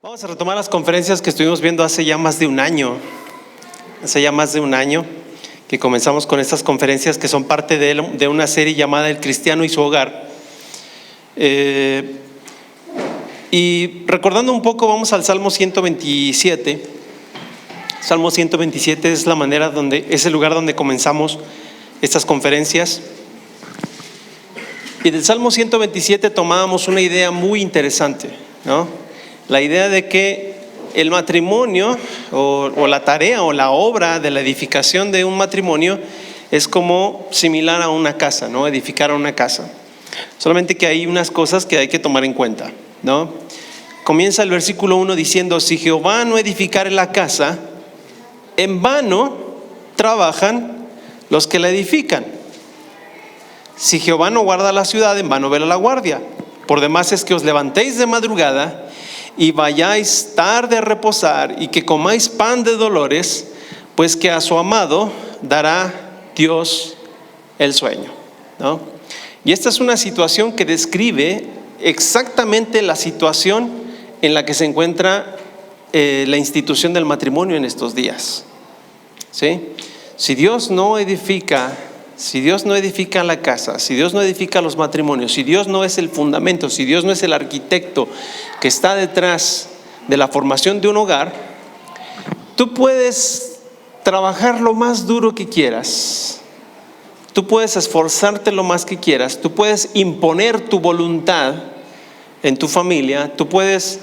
Vamos a retomar las conferencias que estuvimos viendo hace ya más de un año. Que comenzamos con estas conferencias que son parte de una serie llamada El Cristiano y su Hogar. Y recordando un poco, vamos al Salmo 127. Salmo 127 es es el lugar donde comenzamos estas conferencias. Y del Salmo 127 tomábamos una idea muy interesante, ¿no? La idea de que el matrimonio o la tarea o la obra de la edificación de un matrimonio es como similar a una casa, ¿no? Edificar a una casa. Solamente que hay unas cosas que hay que tomar en cuenta, ¿no? Comienza el versículo 1 diciendo: si Jehová no edificare la casa, en vano trabajan los que la edifican. Si Jehová no guarda la ciudad, en vano vela la guardia. Por demás es que os levantéis de madrugada y vayáis tarde a reposar, y que comáis pan de dolores, pues que a su amado dará Dios el sueño, ¿no? Y esta es una situación que describe exactamente la situación en la que se encuentra la institución del matrimonio en estos días, ¿sí? Si Dios no edifica la casa, si Dios no edifica los matrimonios, si Dios no es el fundamento, si Dios no es el arquitecto que está detrás de la formación de un hogar, tú puedes trabajar lo más duro que quieras, tú puedes esforzarte lo más que quieras, tú puedes imponer tu voluntad en tu familia, tú puedes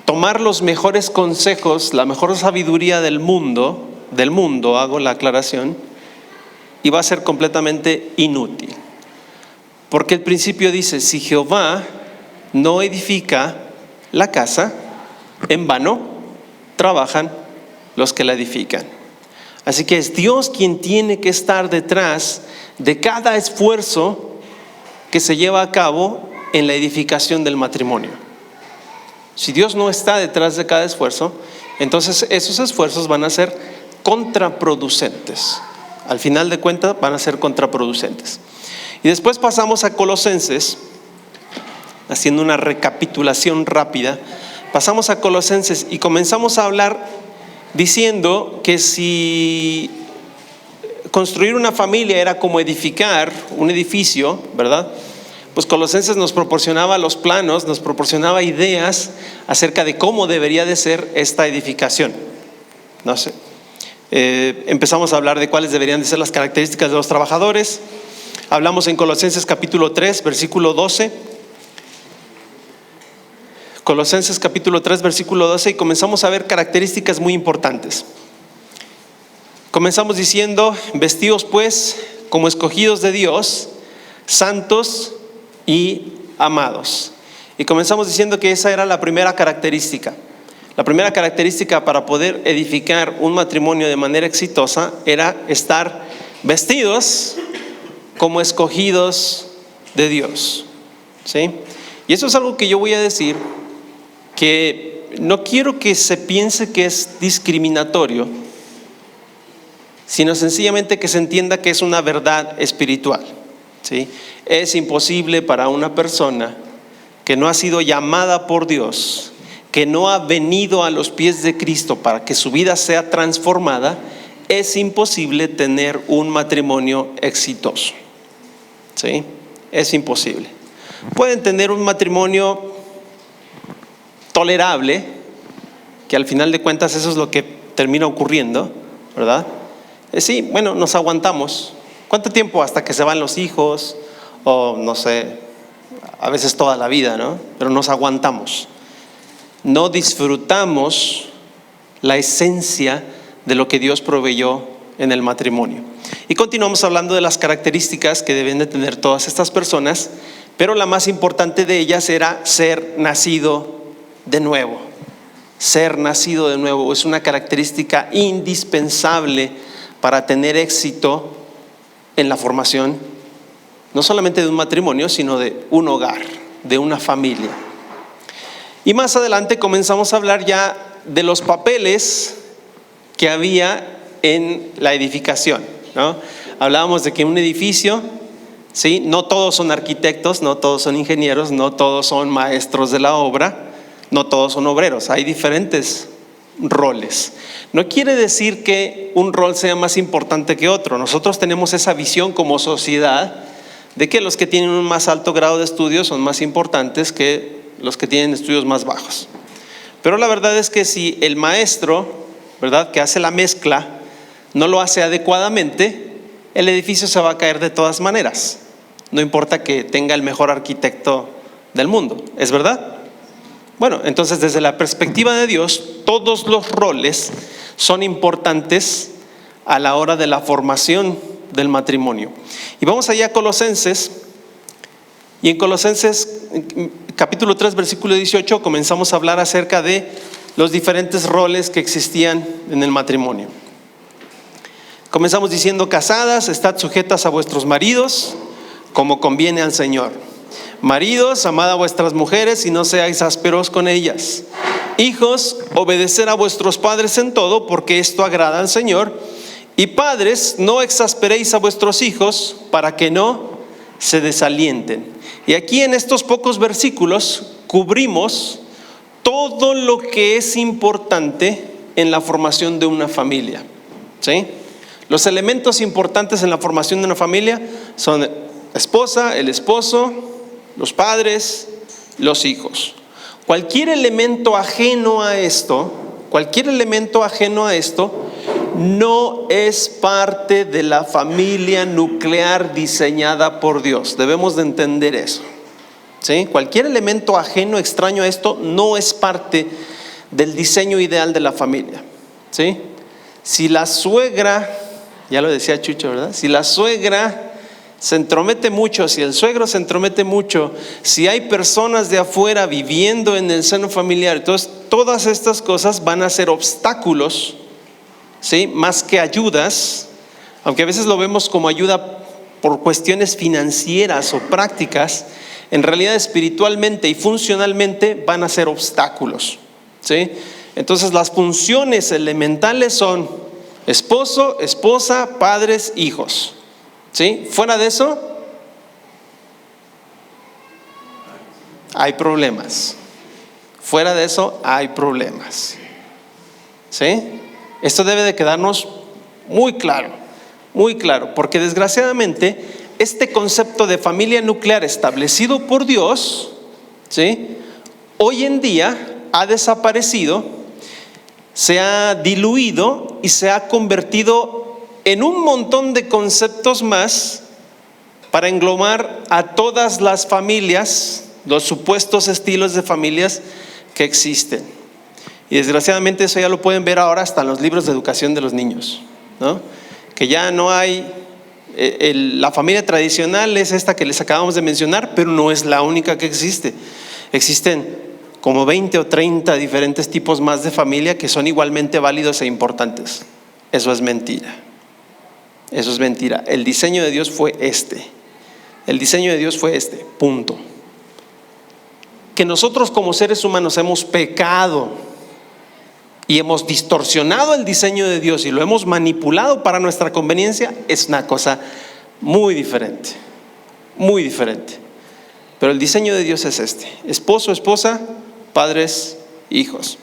tomar los mejores consejos, la mejor sabiduría del mundo, hago la aclaración, y va a ser completamente inútil. Porque el principio dice: si Jehová no edifica la casa, en vano trabajan los que la edifican. Así que es Dios quien tiene que estar detrás de cada esfuerzo que se lleva a cabo en la edificación del matrimonio. Si Dios no está detrás de cada esfuerzo, entonces esos esfuerzos van a ser contraproducentes. Al final de cuentas van a ser contraproducentes. Y después pasamos a Colosenses, haciendo una recapitulación rápida. Pasamos a Colosenses y comenzamos a hablar diciendo que si construir una familia era como edificar un edificio, ¿verdad? Pues Colosenses nos proporcionaba los planos, nos proporcionaba ideas acerca de cómo debería de ser esta edificación. No sé. Empezamos a hablar de cuáles deberían de ser las características de los trabajadores. Hablamos en Colosenses capítulo 3, versículo 12. Colosenses capítulo 3, versículo 12, y comenzamos a ver características muy importantes. Comenzamos diciendo: vestidos pues como escogidos de Dios, santos y amados. Y comenzamos diciendo que esa era la primera característica. La primera característica para poder edificar un matrimonio de manera exitosa era estar vestidos como escogidos de Dios, ¿sí? Y eso es algo que yo voy a decir, que no quiero que se piense que es discriminatorio, sino sencillamente que se entienda que es una verdad espiritual, ¿sí? Es imposible para una persona que no ha sido llamada por Dios, que no ha venido a los pies de Cristo para que su vida sea transformada, es imposible tener un matrimonio exitoso, ¿sí? Es imposible. Pueden tener un matrimonio tolerable, que al final de cuentas eso es lo que termina ocurriendo, ¿verdad? Sí, bueno, nos aguantamos. ¿Cuánto tiempo? Hasta que se van los hijos, o no sé, a veces toda la vida, ¿no? Pero nos aguantamos. No disfrutamos la esencia de lo que Dios proveyó en el matrimonio. Y continuamos hablando de las características que deben de tener todas estas personas, pero la más importante de ellas era ser nacido de nuevo. Ser nacido de nuevo es una característica indispensable para tener éxito en la formación, no solamente de un matrimonio, sino de un hogar, de una familia. Y más adelante comenzamos a hablar ya de los papeles que había en la edificación, ¿no? Hablábamos de que un edificio, ¿sí? No todos son arquitectos, no todos son ingenieros, no todos son maestros de la obra, No todos son obreros, hay diferentes roles. No quiere decir que un rol sea más importante que otro. Nosotros tenemos esa visión como sociedad de que los que tienen un más alto grado de estudios son más importantes que los que tienen estudios más bajos. Pero la verdad es que si el maestro, ¿verdad?, que hace la mezcla, no lo hace adecuadamente, el edificio se va a caer de todas maneras. No importa que tenga el mejor arquitecto del mundo, ¿es verdad? Bueno, entonces desde la perspectiva de Dios, todos los roles son importantes a la hora de la formación del matrimonio. Y vamos allá a Colosenses, y en Colosenses capítulo 3 versículo 18 comenzamos a hablar acerca de los diferentes roles que existían en el matrimonio. Comenzamos diciendo: casadas, estad sujetas a vuestros maridos como conviene al Señor. Maridos, amad a vuestras mujeres y no seáis ásperos con ellas. Hijos, obedeced a vuestros padres en todo, porque esto agrada al Señor. Y padres, no exasperéis a vuestros hijos para que no se desalienten. Y aquí en estos pocos versículos cubrimos todo lo que es importante en la formación de una familia, ¿sí? Los elementos importantes en la formación de una familia son la esposa, el esposo, los padres, los hijos. Cualquier elemento ajeno a esto no es parte de la familia nuclear diseñada por Dios. Debemos de entender eso, ¿sí? Cualquier elemento ajeno, extraño a esto, no es parte del diseño ideal de la familia, ¿sí? Si la suegra, ya lo decía Chucho, ¿verdad? Si la suegra se entromete mucho, si el suegro se entromete mucho, si hay personas de afuera viviendo en el seno familiar, entonces todas estas cosas van a ser obstáculos, ¿sí?, más que ayudas, aunque a veces lo vemos como ayuda por cuestiones financieras o prácticas. En realidad espiritualmente y funcionalmente van a ser obstáculos, ¿sí? Entonces las funciones elementales son esposo, esposa, padres, hijos, ¿sí? Fuera de eso hay problemas. Fuera de eso hay problemas, ¿sí? Esto debe de quedarnos muy claro, porque desgraciadamente este concepto de familia nuclear establecido por Dios, ¿sí?, hoy en día ha desaparecido, se ha diluido y se ha convertido en un montón de conceptos más para englobar a todas las familias, los supuestos estilos de familias que existen. Y desgraciadamente eso ya lo pueden ver ahora hasta en los libros de educación de los niños, ¿no? Que ya no hay, la familia tradicional es esta que les acabamos de mencionar, pero no es la única que existe. Existen como 20 o 30 diferentes tipos más de familia que son igualmente válidos e importantes. Eso es mentira. Eso es mentira. El diseño de Dios fue este. El diseño de Dios fue este, punto. Que nosotros como seres humanos hemos pecado y hemos distorsionado el diseño de Dios y lo hemos manipulado para nuestra conveniencia, es una cosa muy diferente, muy diferente. Pero el diseño de Dios es este: esposo, esposa, padres, hijos.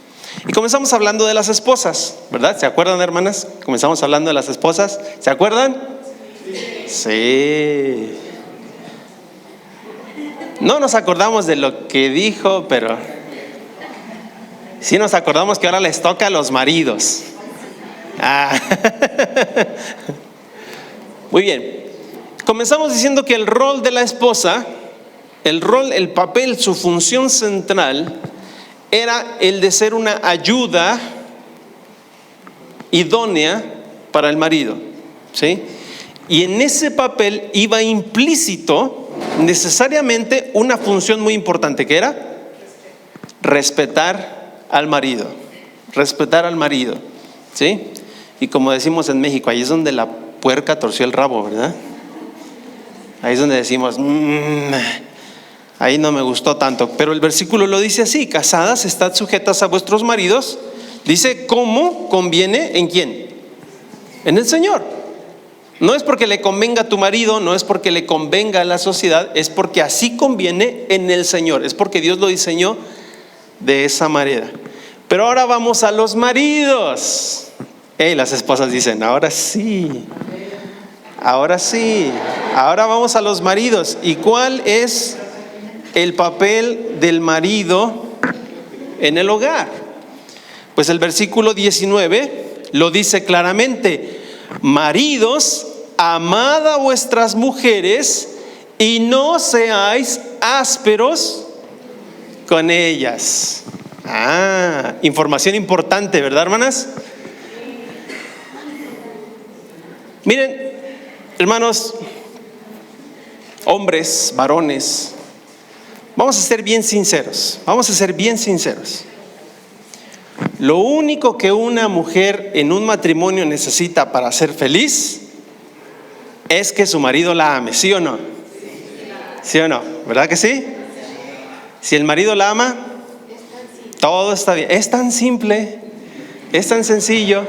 Y comenzamos hablando de las esposas, ¿verdad? ¿Se acuerdan, hermanas? Comenzamos hablando de las esposas. ¿Se acuerdan? Sí. No nos acordamos de lo que dijo, pero sí nos acordamos que ahora les toca a los maridos. Muy bien. Comenzamos diciendo que el rol de la esposa, el papel, su función central era el de ser una ayuda idónea para el marido, ¿sí? Y en ese papel iba implícito necesariamente una función muy importante, que era respetar al marido, ¿sí? Y como decimos en México, ahí es donde la puerca torció el rabo, ¿verdad? Ahí es donde decimos, ahí no me gustó tanto. Pero el versículo lo dice así: casadas, estad sujetas a vuestros maridos. Dice, ¿cómo conviene? ¿En quién? En el Señor. No es porque le convenga a tu marido, no es porque le convenga a la sociedad, es porque así conviene en el Señor. Es porque Dios lo diseñó de esa manera. Pero ahora vamos a los maridos. Las esposas dicen, ahora sí. Ahora sí. Ahora vamos a los maridos. ¿Y cuál es el papel del marido en el hogar? Pues el versículo 19 lo dice claramente: maridos, amad a vuestras mujeres y no seáis ásperos con ellas. Información importante, ¿verdad, hermanas? Miren, hermanos, hombres, varones, vamos a ser bien sinceros. Lo único que una mujer en un matrimonio necesita para ser feliz es que su marido la ame, ¿sí o no? ¿Sí o no? ¿Verdad que sí? Si el marido la ama, todo está bien. Es tan simple, es tan sencillo.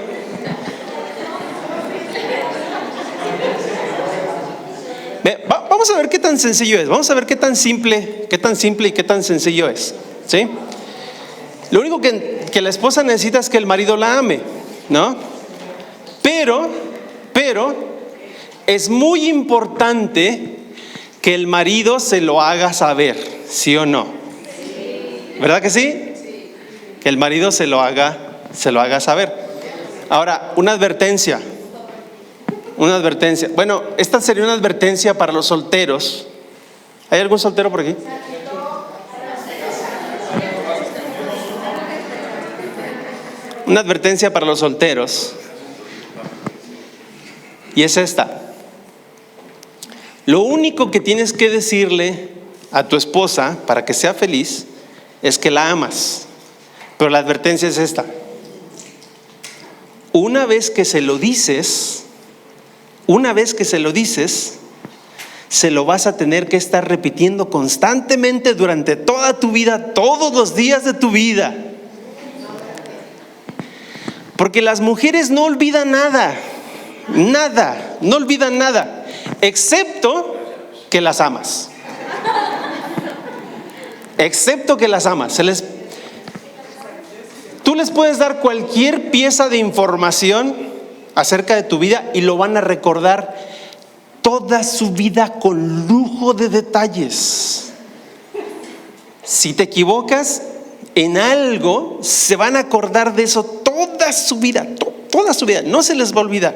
Vamos a ver qué tan sencillo es. Vamos a ver qué tan simple y qué tan sencillo es. ¿Sí? Lo único que la esposa necesita es que el marido la ame, ¿no? Pero es muy importante que el marido se lo haga saber, ¿sí o no? ¿Verdad que sí? Que el marido se lo haga saber. Ahora, una advertencia. Bueno, esta sería una advertencia para los solteros. ¿Hay algún soltero por aquí? Una advertencia para los solteros. Y es esta: lo único que tienes que decirle a tu esposa para que sea feliz es que la amas. Pero la advertencia es esta: una vez que se lo dices, se lo vas a tener que estar repitiendo constantemente durante toda tu vida, todos los días de tu vida. Porque las mujeres no olvidan nada, no olvidan nada, excepto que las amas. Tú les puedes dar cualquier pieza de información acerca de tu vida y lo van a recordar toda su vida con lujo de detalles. Si te equivocas en algo, se van a acordar de eso toda su vida, no se les va a olvidar.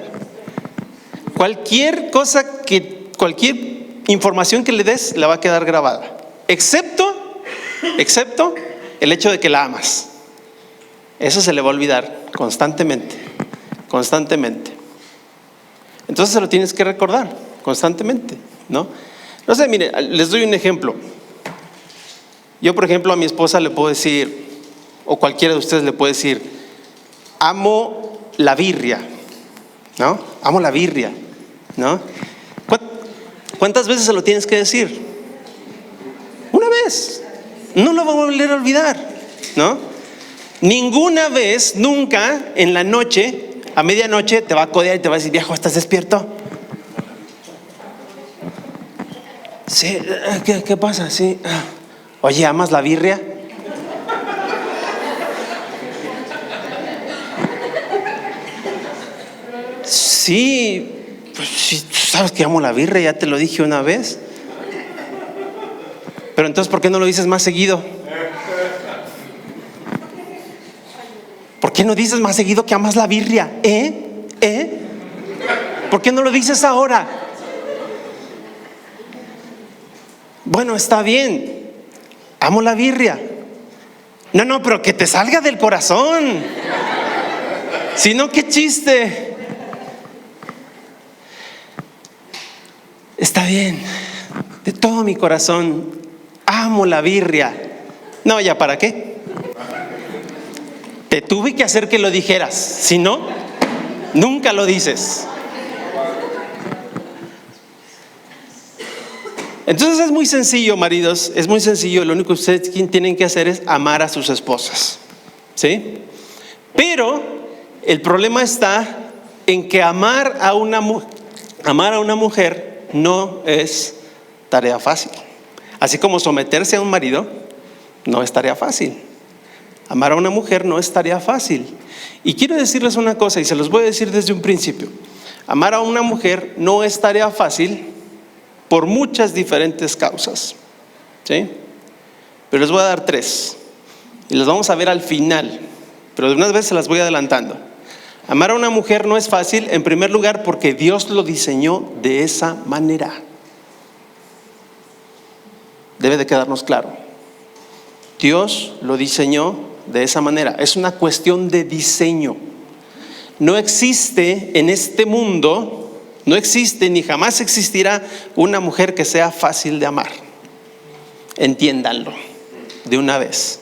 Cualquier información que le des, le va a quedar grabada, excepto el hecho de que la amas. Eso se le va a olvidar constantemente. Entonces se lo tienes que recordar constantemente, ¿no? No sé, mire, les doy un ejemplo. Yo, por ejemplo, a mi esposa le puedo decir, o cualquiera de ustedes le puede decir, amo la birria, ¿no? Amo la birria, ¿no? ¿Cuántas veces se lo tienes que decir? Una vez. No lo va a volver a olvidar, ¿no? Ninguna vez, nunca, en la noche, a medianoche, te va a codear y te va a decir, viejo, ¿estás despierto? Sí, ¿qué pasa? Sí. Oye, ¿amas la birria? Sí, pues sí, tú sabes que amo la birria, ya te lo dije una vez. Pero entonces, ¿por qué no lo dices más seguido? ¿Por qué no dices más seguido que amas la birria? ¿Por qué no lo dices ahora? Bueno, está bien, amo la birria. No, pero que te salga del corazón. Si no, qué chiste. Está bien, de todo mi corazón amo la birria. No, ¿ya para qué? Te tuve que hacer que lo dijeras, si no, nunca lo dices. Entonces es muy sencillo, maridos, es muy sencillo. Lo único que ustedes tienen que hacer es amar a sus esposas, ¿sí? Pero el problema está en que amar a una mujer no es tarea fácil. Así como someterse a un marido no es tarea fácil, Amar a una mujer no es tarea fácil. Y quiero decirles una cosa, y se los voy a decir desde un principio. Amar a una mujer no es tarea fácil por muchas diferentes causas, ¿sí? Pero les voy a dar 3 y las vamos a ver al final, pero de una vez se las voy adelantando. Amar a una mujer no es fácil, en primer lugar, porque Dios lo diseñó de esa manera. Debe de quedarnos claro. Dios lo diseñó de esa manera. Es una cuestión de diseño. No existe en este mundo, no existe ni jamás existirá una mujer que sea fácil de amar. Entiéndanlo de una vez.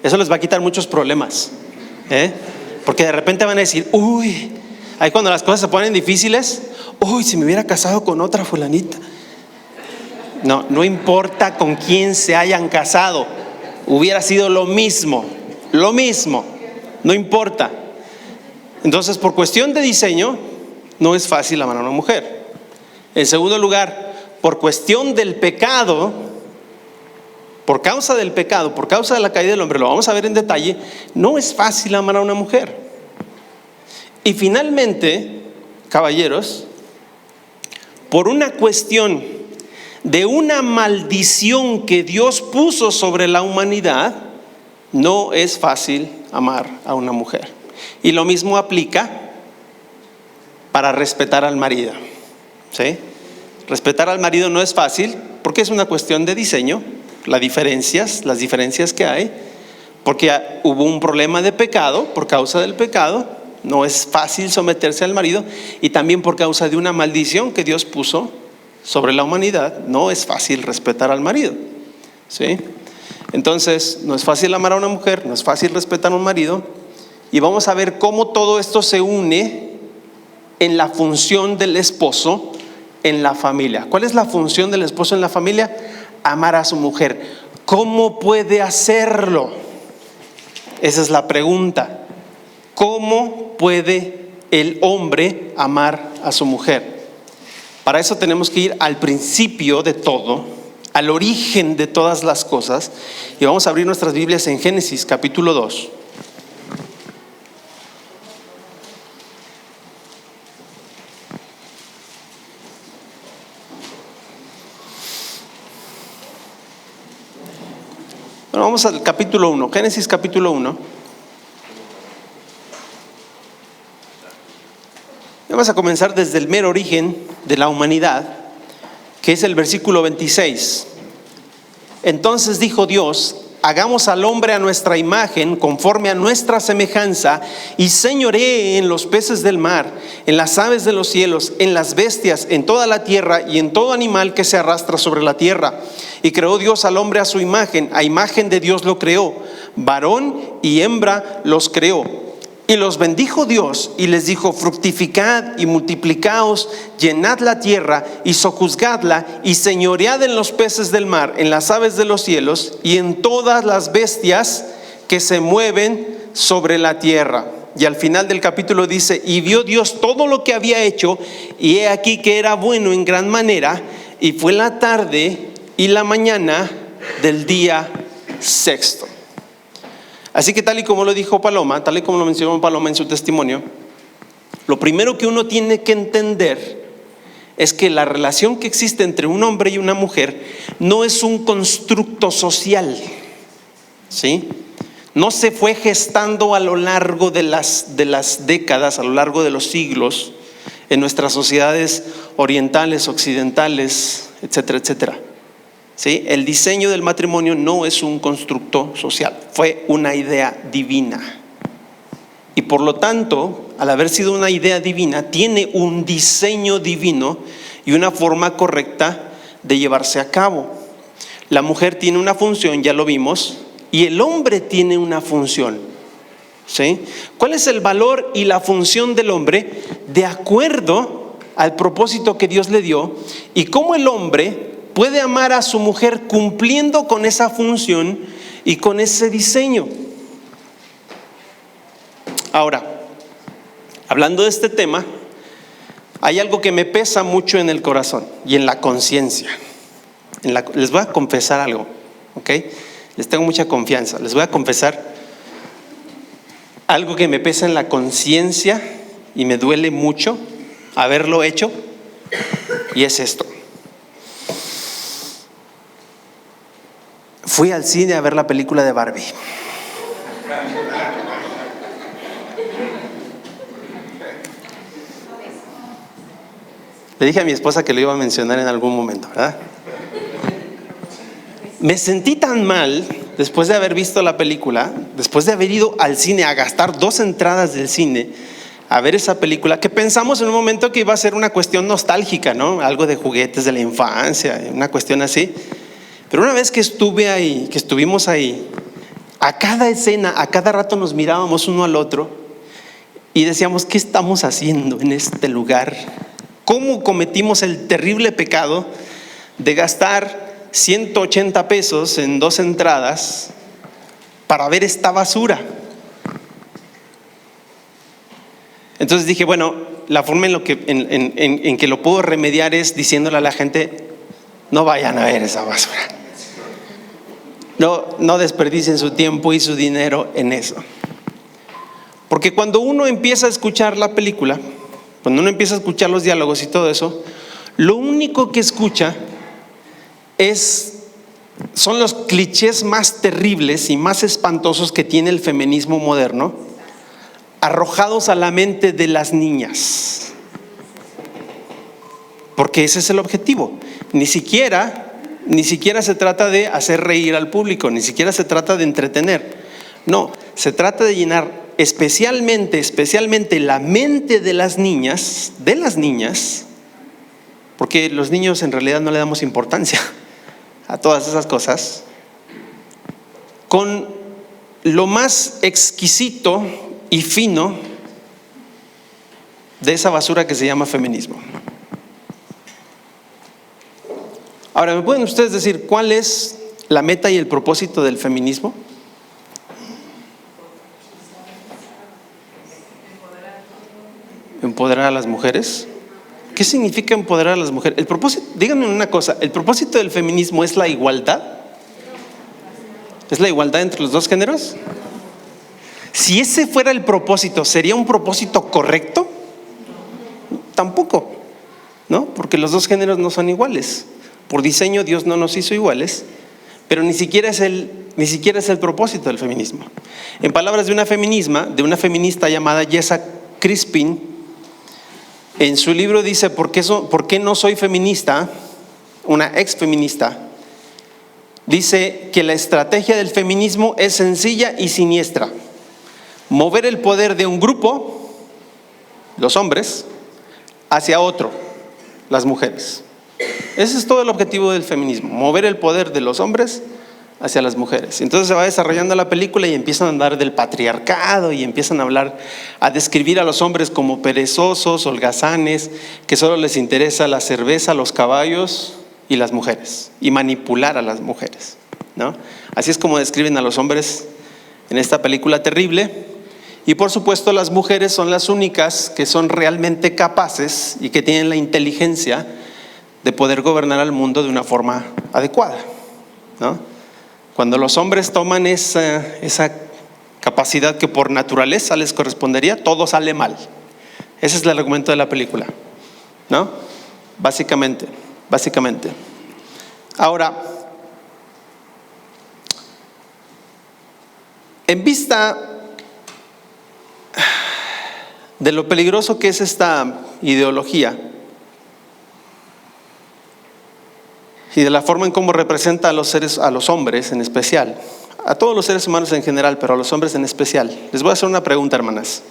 Eso les va a quitar muchos problemas, porque de repente van a decir, uy, ahí cuando las cosas se ponen difíciles, uy, si me hubiera casado con otra fulanita. No importa con quién se hayan casado, hubiera sido lo mismo, no importa. Entonces, por cuestión de diseño, no es fácil amar a una mujer. En segundo lugar, por cuestión del pecado, por causa del pecado, por causa de la caída del hombre, lo vamos a ver en detalle, no es fácil amar a una mujer. Y finalmente, caballeros, por una cuestión de una maldición que Dios puso sobre la humanidad, no es fácil amar a una mujer. Y lo mismo aplica para respetar al marido, ¿sí? Respetar al marido no es fácil porque es una cuestión de diseño, las diferencias que hay, porque hubo un problema de pecado, por causa del pecado, no es fácil someterse al marido, y también por causa de una maldición que Dios puso sobre la humanidad, no es fácil respetar al marido, ¿sí? Entonces, no es fácil amar a una mujer, no es fácil respetar a un marido, y vamos a ver cómo todo esto se une en la función del esposo en la familia. ¿Cuál es la función del esposo en la familia? Amar a su mujer. ¿Cómo puede hacerlo? Esa es la pregunta. ¿Cómo puede el hombre amar a su mujer? Para eso tenemos que ir al principio de todo, al origen de todas las cosas, y vamos a abrir nuestras Biblias en Génesis capítulo 2. Bueno, vamos al capítulo 1, Génesis capítulo 1. Vamos a comenzar desde el mero origen de la humanidad, que es el versículo 26. Entonces dijo Dios: hagamos al hombre a nuestra imagen, conforme a nuestra semejanza, y señoree en los peces del mar, en las aves de los cielos, en las bestias, en toda la tierra y en todo animal que se arrastra sobre la tierra. Y creó Dios al hombre a su imagen, a imagen de Dios lo creó, varón y hembra los creó. Y los bendijo Dios y les dijo: fructificad y multiplicaos, llenad la tierra y sojuzgadla, y señoread en los peces del mar, en las aves de los cielos y en todas las bestias que se mueven sobre la tierra. Y al final del capítulo dice: y vio Dios todo lo que había hecho, y he aquí que era bueno en gran manera, y fue la tarde y la mañana del día sexto. Así que tal y como lo dijo Paloma, tal y como lo mencionó Paloma en su testimonio, lo primero que uno tiene que entender es que la relación que existe entre un hombre y una mujer no es un constructo social, ¿sí? No se fue gestando a lo largo de las décadas, a lo largo de los siglos, en nuestras sociedades orientales, occidentales, etcétera, etcétera. ¿Sí? El diseño del matrimonio no es un constructo social, fue una idea divina. Y por lo tanto, al haber sido una idea divina, tiene un diseño divino y una forma correcta de llevarse a cabo. La mujer tiene una función, ya lo vimos, y el hombre tiene una función, ¿sí? ¿Cuál es el valor y la función del hombre de acuerdo al propósito que Dios le dio? Y cómo el hombre puede amar a su mujer cumpliendo con esa función y con ese diseño. Ahora, hablando de este tema, hay algo que me pesa mucho en el corazón y en la conciencia. Les voy a confesar algo, ¿ok? Les tengo mucha confianza. Les voy a confesar algo que me pesa en la conciencia y me duele mucho haberlo hecho, y es esto. Fui al cine a ver la película de Barbie. Le dije a mi esposa que lo iba a mencionar en algún momento, ¿verdad? Me sentí tan mal después de haber visto la película, después de haber ido al cine a gastar 2 entradas del cine a ver esa película, que pensamos en un momento que iba a ser una cuestión nostálgica, ¿no? Algo de juguetes de la infancia, una cuestión así. Pero una vez que estuve ahí, que estuvimos ahí, a cada escena, a cada rato nos mirábamos uno al otro y decíamos, ¿qué estamos haciendo en este lugar? ¿Cómo cometimos el terrible pecado de gastar 180 pesos en 2 entradas para ver esta basura? Entonces dije, bueno, la forma en que lo puedo remediar es diciéndole a la gente, no vayan a ver esa basura. No desperdicien su tiempo y su dinero en eso. Porque cuando uno empieza a escuchar la película, cuando uno empieza a escuchar los diálogos y todo eso, lo único que escucha son los clichés más terribles y más espantosos que tiene el feminismo moderno, arrojados a la mente de las niñas. Porque ese es el objetivo. Ni siquiera se trata de hacer reír al público, ni siquiera se trata de entretener. No, se trata de llenar especialmente la mente de las niñas, porque los niños en realidad no le damos importancia a todas esas cosas, con lo más exquisito y fino de esa basura que se llama feminismo. Ahora, ¿me pueden ustedes decir cuál es la meta y el propósito del feminismo? ¿Empoderar a las mujeres? ¿Qué significa empoderar a las mujeres? Díganme una cosa, ¿el propósito del feminismo es la igualdad? ¿Es la igualdad entre los 2 géneros? Si ese fuera el propósito, ¿sería un propósito correcto? Tampoco, ¿no? Porque los 2 géneros no son iguales. Por diseño Dios no nos hizo iguales, pero ni siquiera es el propósito del feminismo. En palabras de una feminista llamada Jessa Crispin, en su libro dice ¿Por qué no soy feminista? Una ex feminista dice que la estrategia del feminismo es sencilla y siniestra: mover el poder de un grupo, los hombres, hacia otro, las mujeres. Ese es todo el objetivo del feminismo: mover el poder de los hombres hacia las mujeres. Entonces se va desarrollando la película y empiezan a hablar del patriarcado y empiezan a describir a los hombres como perezosos, holgazanes, que solo les interesa la cerveza, los caballos y las mujeres, y manipular a las mujeres, ¿no? Así es como describen a los hombres en esta película terrible. Y por supuesto las mujeres son las únicas que son realmente capaces y que tienen la inteligencia de poder gobernar al mundo de una forma adecuada, ¿no? Cuando los hombres toman esa capacidad que por naturaleza les correspondería, todo sale mal. Ese es el argumento de la película, ¿no? Básicamente. Ahora, en vista de lo peligroso que es esta ideología y de la forma en cómo representa a los hombres en especial, a todos los seres humanos en general, pero a los hombres en especial, les voy a hacer una pregunta, hermanas.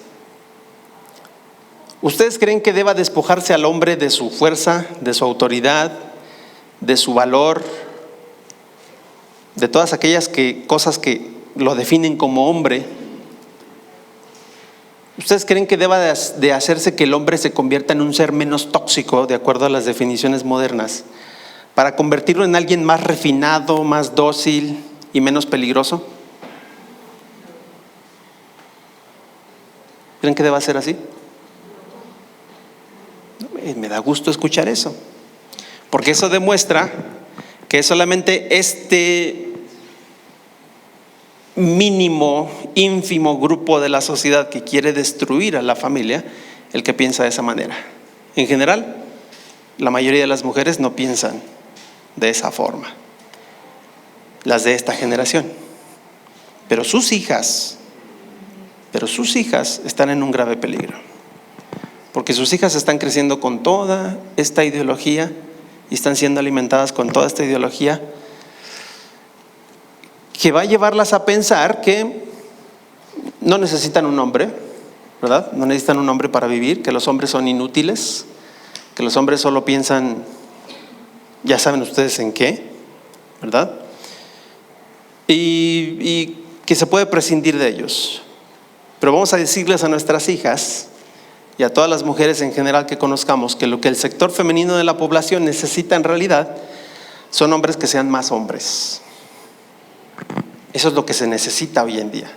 ¿Ustedes creen que deba despojarse al hombre de su fuerza, de su autoridad, de su valor, de todas aquellas cosas que lo definen como hombre? ¿Ustedes creen que deba de hacerse que el hombre se convierta en un ser menos tóxico, de acuerdo a las definiciones modernas, para convertirlo en alguien más refinado, más dócil y menos peligroso? ¿Creen que deba ser así? Me da gusto escuchar eso, porque eso demuestra que solamente este mínimo ínfimo grupo de la sociedad que quiere destruir a la familia el que piensa de esa manera. En general, la mayoría de las mujeres no piensan de esa forma, las de esta generación. Pero sus hijas están en un grave peligro, porque sus hijas están creciendo con toda esta ideología y están siendo alimentadas con toda esta ideología que va a llevarlas a pensar que no necesitan un hombre, ¿verdad? No necesitan un hombre para vivir, que los hombres son inútiles, que los hombres solo piensan, ya saben ustedes en qué, ¿verdad? Y que se puede prescindir de ellos. Pero vamos a decirles a nuestras hijas y a todas las mujeres en general que conozcamos que lo que el sector femenino de la población necesita en realidad son hombres que sean más hombres. Eso es lo que se necesita hoy en día.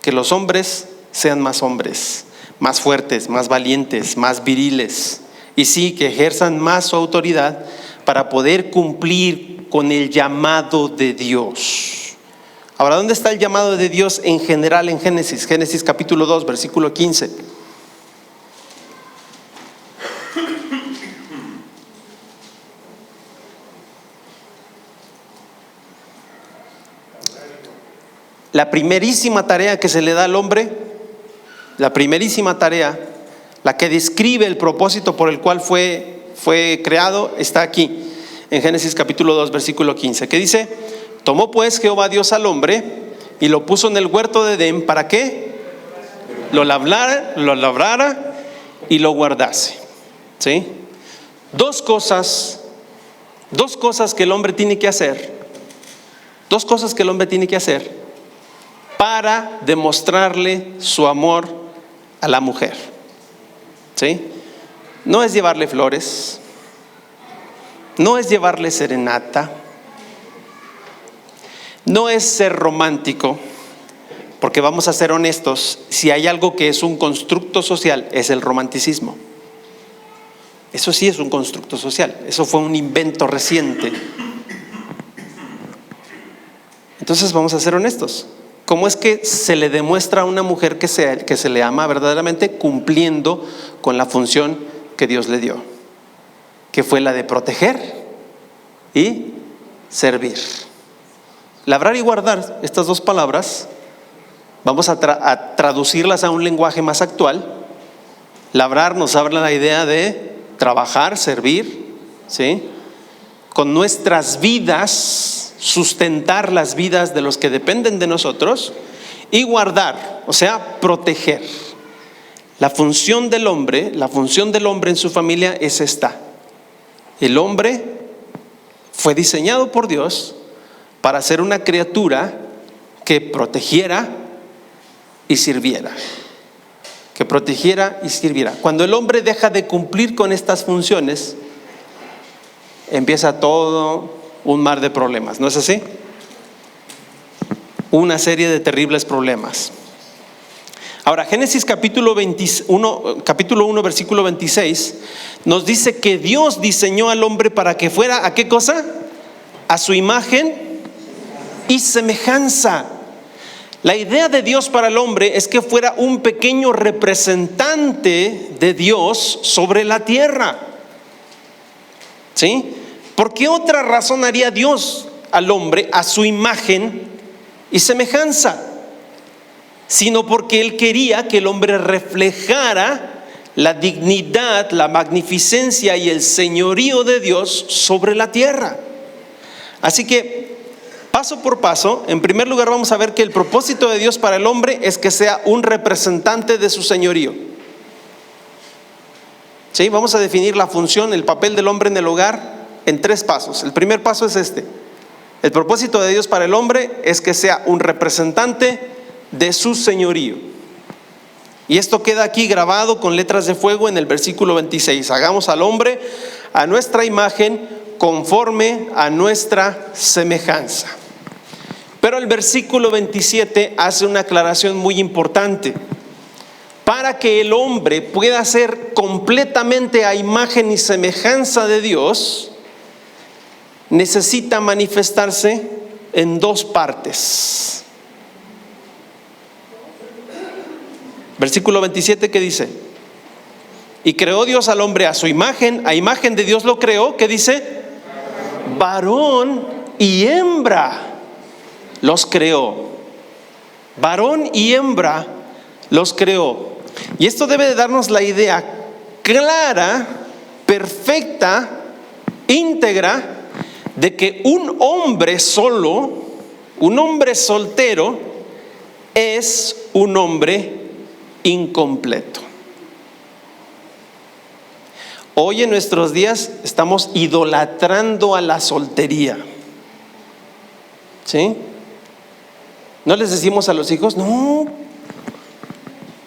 Que los hombres sean más hombres, más fuertes, más valientes, más viriles. Y sí, que ejerzan más su autoridad para poder cumplir con el llamado de Dios. Ahora, ¿dónde está el llamado de Dios en general en Génesis? Génesis capítulo 2, versículo 15. La primerísima tarea que se le da al hombre, la primerísima tarea, la que describe el propósito por el cual fue creado, está aquí, en Génesis capítulo 2, versículo 15, que dice: tomó pues Jehová Dios al hombre y lo puso en el huerto de Edén, ¿para qué? Lo labrara y lo guardase. ¿Sí? Dos cosas que el hombre tiene que hacer, para demostrarle su amor a la mujer. ¿Sí? No es llevarle flores, no es llevarle serenata, no es ser romántico, porque vamos a ser honestos, si hay algo que es un constructo social, es el romanticismo. Eso sí es un constructo social, eso fue un invento reciente. Entonces vamos a ser honestos. ¿Cómo es que se le demuestra a una mujer que se le ama verdaderamente? Cumpliendo con la función que Dios le dio, que fue la de proteger y servir. Labrar y guardar, estas dos palabras, vamos a traducirlas a un lenguaje más actual. Labrar nos habla la idea de trabajar, servir, ¿sí? Con nuestras vidas sustentar las vidas de los que dependen de nosotros, y guardar, o sea, proteger. La función del hombre en su familia es esta. El hombre fue diseñado por Dios para ser una criatura que protegiera y sirviera. Cuando el hombre deja de cumplir con estas funciones, empieza todo un mar de problemas, ¿no es así? Una serie de terribles problemas. Ahora, Génesis capítulo 1, versículo 26, nos dice que Dios diseñó al hombre para que fuera, ¿a qué cosa? A su imagen y semejanza. La idea de Dios para el hombre es que fuera un pequeño representante de Dios sobre la tierra. ¿Sí? ¿Por qué otra razón haría Dios al hombre a su imagen y semejanza? Sino porque Él quería que el hombre reflejara la dignidad, la magnificencia y el señorío de Dios sobre la tierra. Así que, paso por paso, en primer lugar vamos a ver que el propósito de Dios para el hombre es que sea un representante de su señorío. ¿Sí? Vamos a definir la función, el papel del hombre en el hogar en 3 pasos. El primer paso es este: el propósito de Dios para el hombre es que sea un representante de su señorío. Y esto queda aquí grabado con letras de fuego en el versículo 26. Hagamos al hombre a nuestra imagen, conforme a nuestra semejanza. Pero el versículo 27 hace una aclaración muy importante. Para que el hombre pueda ser completamente a imagen y semejanza de Dios, necesita manifestarse en 2 partes. Versículo 27, ¿qué dice? Y creó Dios al hombre a su imagen, a imagen de Dios lo creó, ¿qué dice? Varón y hembra los creó. Varón y hembra los creó. Y esto debe de darnos la idea clara, perfecta, íntegra, de que un hombre solo, un hombre soltero, es un hombre incompleto. Hoy en nuestros días estamos idolatrando a la soltería. ¿Sí? No les decimos a los hijos, no,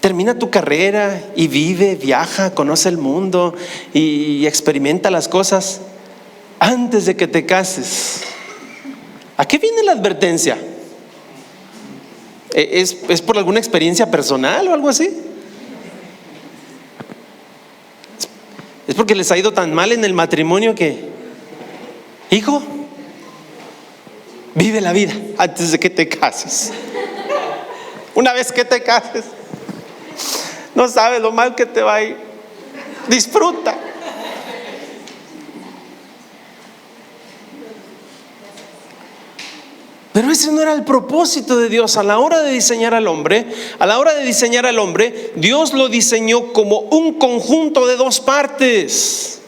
termina tu carrera y vive, viaja, conoce el mundo y experimenta las cosas antes de que te cases. ¿A qué viene la advertencia? ¿Es por alguna experiencia personal o algo así? ¿Es porque les ha ido tan mal en el matrimonio que, hijo, vive la vida antes de que te cases? Una vez que te cases, no sabes lo mal que te va a ir. Disfruta. Pero ese no era el propósito de Dios. A la hora de diseñar al hombre, Dios lo diseñó como un conjunto de dos partes.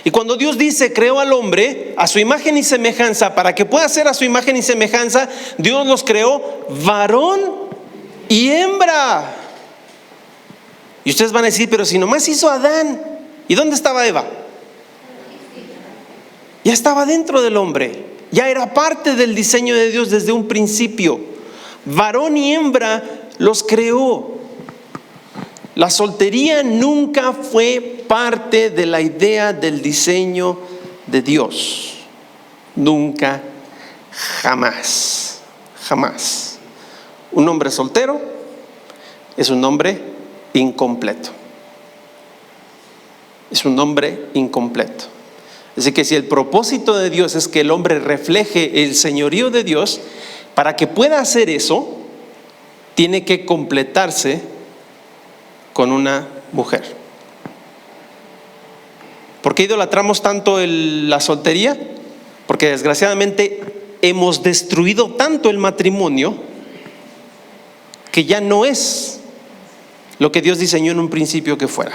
Y cuando Dios dice creó al hombre a su imagen y semejanza, para que pueda ser a su imagen y semejanza, Dios los creó varón y hembra. Y ustedes van a decir, pero si nomás hizo Adán, ¿y dónde estaba Eva? Ya estaba dentro del hombre. Ya era parte del diseño de Dios desde un principio. Varón y hembra los creó. La soltería nunca fue parte de la idea del diseño de Dios. Nunca, jamás, jamás. Un hombre soltero es un hombre incompleto. Es un hombre incompleto. Así que si el propósito de Dios es que el hombre refleje el señorío de Dios, para que pueda hacer eso, tiene que completarse con una mujer. ¿Por qué idolatramos tanto la soltería? Porque desgraciadamente hemos destruido tanto el matrimonio que ya no es lo que Dios diseñó en un principio que fuera.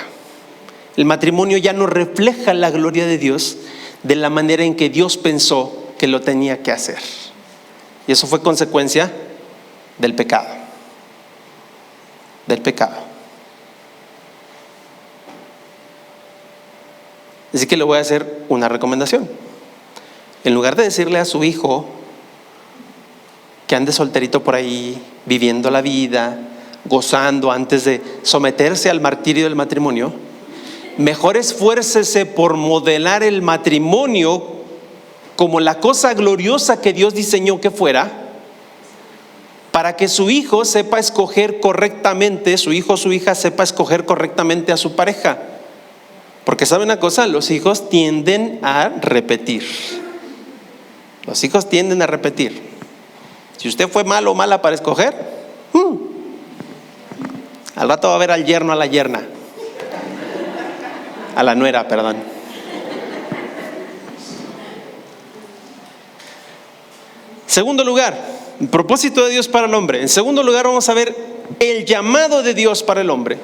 El matrimonio ya no refleja la gloria de Dios de la manera en que Dios pensó que lo tenía que hacer. Y eso fue consecuencia del pecado. Del pecado. Así que le voy a hacer una recomendación. En lugar de decirle a su hijo que ande solterito por ahí, viviendo la vida, gozando antes de someterse al martirio del matrimonio, mejor esfuércese por modelar el matrimonio como la cosa gloriosa que Dios diseñó que fuera, para que su hijo sepa escoger correctamente, su hijo o su hija sepa escoger correctamente a su pareja. Porque ¿sabe una cosa? Los hijos tienden a repetir. Los hijos tienden a repetir. Si usted fue malo o mala para escoger, al rato va a ver al yerno, a la yerna. A la nuera, perdón. Segundo lugar, el propósito de Dios para el hombre. En segundo lugar vamos a ver el llamado de Dios para el hombre.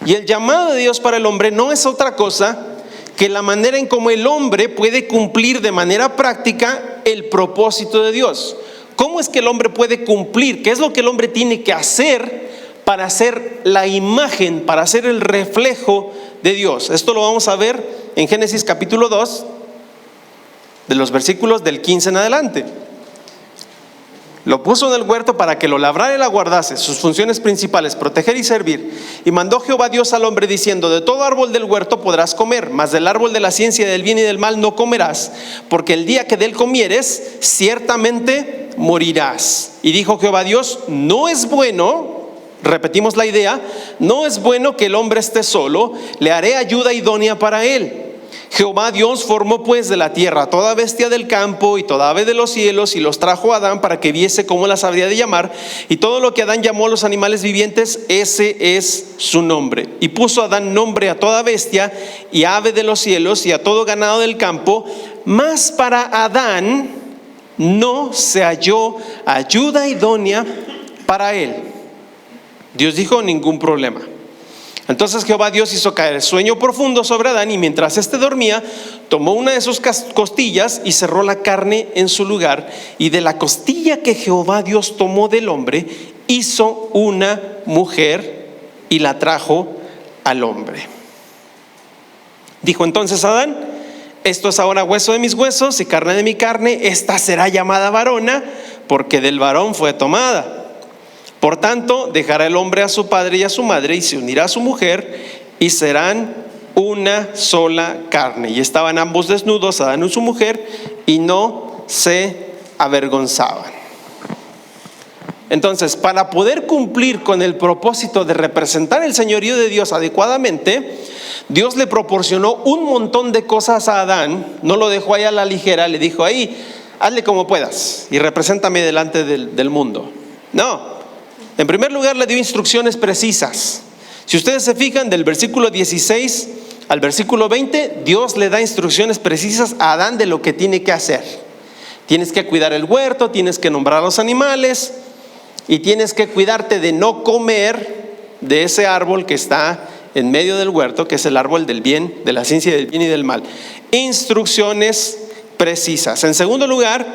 Y el llamado de Dios para el hombre no es otra cosa que la manera en cómo el hombre puede cumplir de manera práctica el propósito de Dios. ¿Cómo es que el hombre puede cumplir? ¿Qué es lo que el hombre tiene que hacer para hacer la imagen, para hacer el reflejo de Dios? Esto lo vamos a ver en Génesis capítulo 2, de los versículos del 15 en adelante. Lo puso en el huerto para que lo labrara y la guardase, sus funciones principales, proteger y servir. Y mandó Jehová Dios al hombre diciendo: de todo árbol del huerto podrás comer, mas del árbol de la ciencia del bien y del mal no comerás, porque el día que de él comieres, ciertamente morirás. Y dijo Jehová Dios: no es bueno, repetimos la idea, no es bueno que el hombre esté solo, le haré ayuda idónea para él. Jehová Dios formó pues de la tierra toda bestia del campo y toda ave de los cielos, y los trajo a Adán para que viese cómo las habría de llamar. Y todo lo que Adán llamó a los animales vivientes, ese es su nombre. Y puso Adán nombre a toda bestia y ave de los cielos y a todo ganado del campo. Mas para Adán no se halló ayuda idónea para él. Dios dijo: ningún problema. Entonces Jehová Dios hizo caer sueño profundo sobre Adán, y mientras éste dormía, tomó una de sus costillas y cerró la carne en su lugar. Y de la costilla que Jehová Dios tomó del hombre, hizo una mujer y la trajo al hombre. Dijo entonces Adán: esto es ahora hueso de mis huesos y carne de mi carne. Esta será llamada varona, porque del varón fue tomada. Por tanto, dejará el hombre a su padre y a su madre, y se unirá a su mujer, y serán una sola carne. Y estaban ambos desnudos, Adán y su mujer, y no se avergonzaban. Entonces, para poder cumplir con el propósito de representar el señorío de Dios adecuadamente, Dios le proporcionó un montón de cosas a Adán. No lo dejó ahí a la ligera, le dijo: ahí, hazle como puedas y represéntame delante del mundo. No. En primer lugar, le dio instrucciones precisas. Si ustedes se fijan, del versículo 16 al versículo 20, Dios le da instrucciones precisas a Adán de lo que tiene que hacer. Tienes que cuidar el huerto, tienes que nombrar a los animales, y tienes que cuidarte de no comer de ese árbol que está en medio del huerto, que es el árbol del bien, de la ciencia del bien y del mal. Instrucciones precisas. En segundo lugar,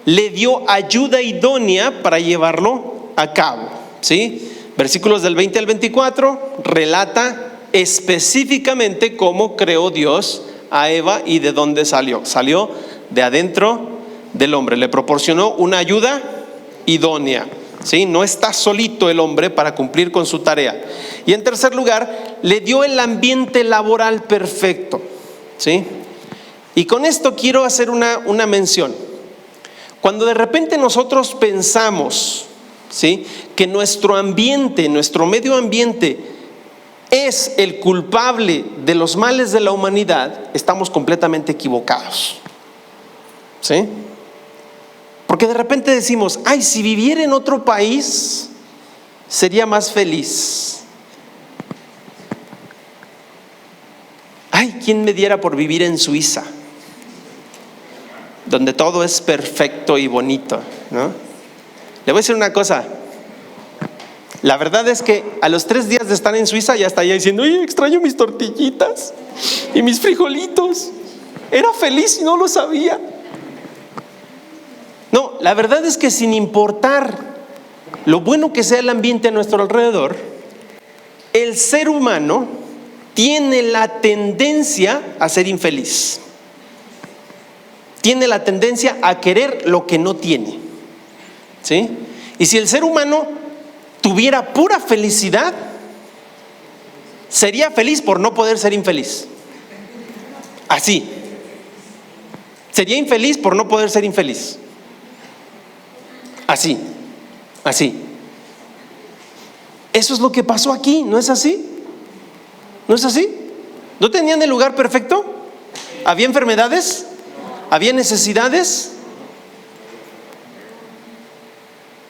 le dio ayuda idónea para llevarlo a cabo. ¿Sí? Versículos del 20 al 24 relata específicamente cómo creó Dios a Eva y de dónde salió. Salió de adentro del hombre. Le proporcionó una ayuda idónea. ¿Sí? No está solito el hombre para cumplir con su tarea. Y en tercer lugar, le dio el ambiente laboral perfecto. ¿Sí? Y con esto quiero hacer una mención. Cuando de repente nosotros pensamos, ¿sí?, que nuestro ambiente, nuestro medio ambiente es el culpable de los males de la humanidad, estamos completamente equivocados. ¿Sí? Porque de repente decimos: ay, si viviera en otro país sería más feliz. Ay, ¿quién me diera por vivir en Suiza, donde todo es perfecto y bonito, ¿no? Le voy a decir una cosa. La verdad es que a los 3 días de estar en Suiza ya está ya diciendo: oye, extraño mis tortillitas y mis frijolitos. Era feliz y no lo sabía. No, la verdad es que sin importar lo bueno que sea el ambiente a nuestro alrededor, el ser humano tiene la tendencia a ser infeliz. Tiene la tendencia a querer lo que no tiene. ¿Sí? Y si el ser humano tuviera pura felicidad, sería feliz por no poder ser infeliz. Así. Sería infeliz por no poder ser infeliz. Así. Así. Eso es lo que pasó aquí, ¿no es así? ¿No es así? ¿No tenían el lugar perfecto? ¿Había enfermedades? ¿Había necesidades?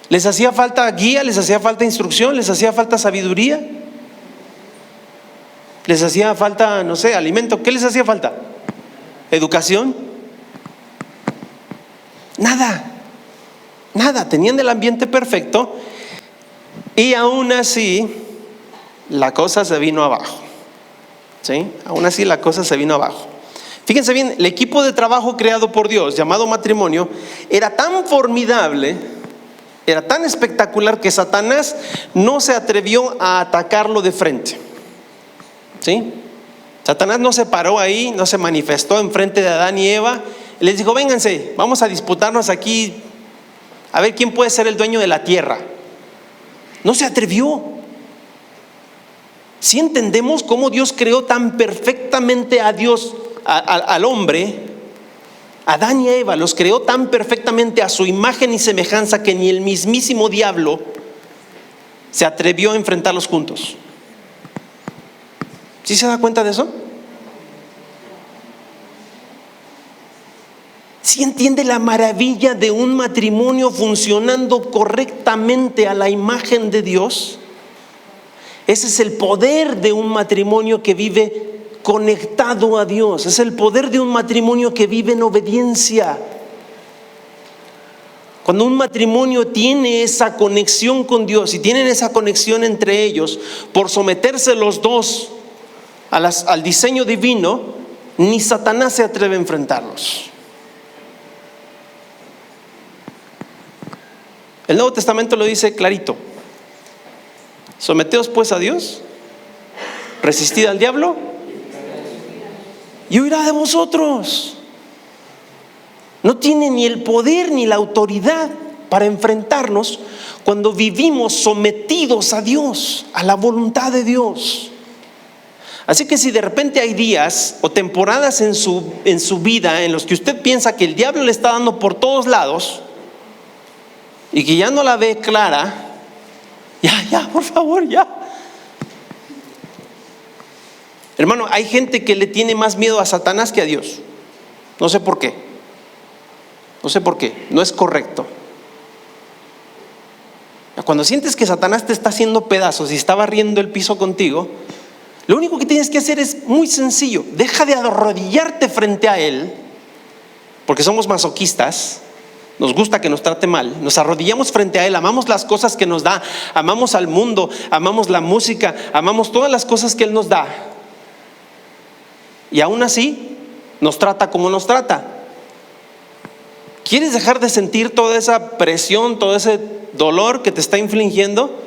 ¿Les hacía falta guía? ¿Les hacía falta instrucción? ¿Les hacía falta sabiduría? ¿Les hacía falta, no sé, alimento? ¿Qué les hacía falta? ¿Educación? Nada. Nada. Tenían el ambiente perfecto y aún así la cosa se vino abajo. ¿Sí? Aún así la cosa se vino abajo. Fíjense bien, el equipo de trabajo creado por Dios, llamado matrimonio, era tan formidable, era tan espectacular, que Satanás no se atrevió a atacarlo de frente. ¿Sí? Satanás no se paró ahí, no se manifestó enfrente de Adán y Eva y les dijo: vénganse, vamos a disputarnos aquí a ver quién puede ser el dueño de la tierra. No se atrevió. Si entendemos cómo Dios creó tan perfectamente a Dios, al hombre, Adán y Eva los creó tan perfectamente a su imagen y semejanza, que ni el mismísimo diablo se atrevió a enfrentarlos juntos. ¿Sí se da cuenta de eso? ¿Sí entiende la maravilla de un matrimonio funcionando correctamente a la imagen de Dios? Ese es el poder de un matrimonio que vive conectado a Dios. Es el poder de un matrimonio que vive en obediencia. Cuando un matrimonio tiene esa conexión con Dios y tienen esa conexión entre ellos, por someterse los dos al diseño divino, ni Satanás se atreve a enfrentarlos. El Nuevo Testamento lo dice clarito: someteos pues a Dios, resistid al diablo y huirá de vosotros. No tiene ni el poder ni la autoridad para enfrentarnos cuando vivimos sometidos a Dios, a la voluntad de Dios. Así que si de repente hay días o temporadas en su vida en los que usted piensa que el diablo le está dando por todos lados y que ya no la ve clara, ya, por favor, ya. Hermano, hay gente que le tiene más miedo a Satanás que a Dios. No sé por qué. No es correcto. Cuando sientes que Satanás te está haciendo pedazos y está barriendo el piso contigo, lo único que tienes que hacer es muy sencillo: deja de arrodillarte frente a él, porque somos masoquistas, nos gusta que nos trate mal, nos arrodillamos frente a él, amamos las cosas que nos da, amamos al mundo, amamos la música, amamos todas las cosas que él nos da, y aún así nos trata como nos trata. ¿Quieres dejar de sentir toda esa presión, todo ese dolor que te está infligiendo?